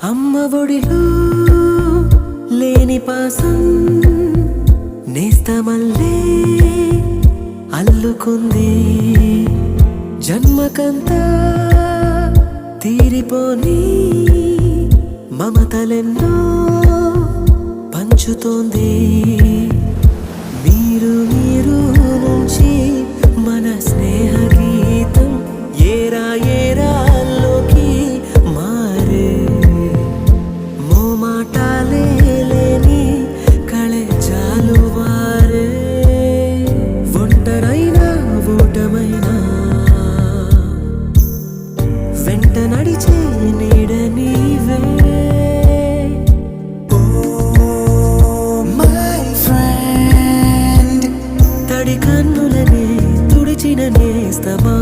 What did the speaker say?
అమ్మ ఒడిలో లేని పాసం నేస్తమల్లే అల్లుకుంది. జన్మకంతా తీరిపోని మమతలెన్నో పంచుతోంది. మీరు మీరు నుంచి మన స్నేహ గీతం ఏరా ఏరాల్లోకి మారే. మోమాటాలే లేని కళే జాలువారే. ఒంటరైనా ఓటమైనా వెంట నడిచే నీడ నీవే. తడి కన్నులనే తుడిచిన నేస్తమా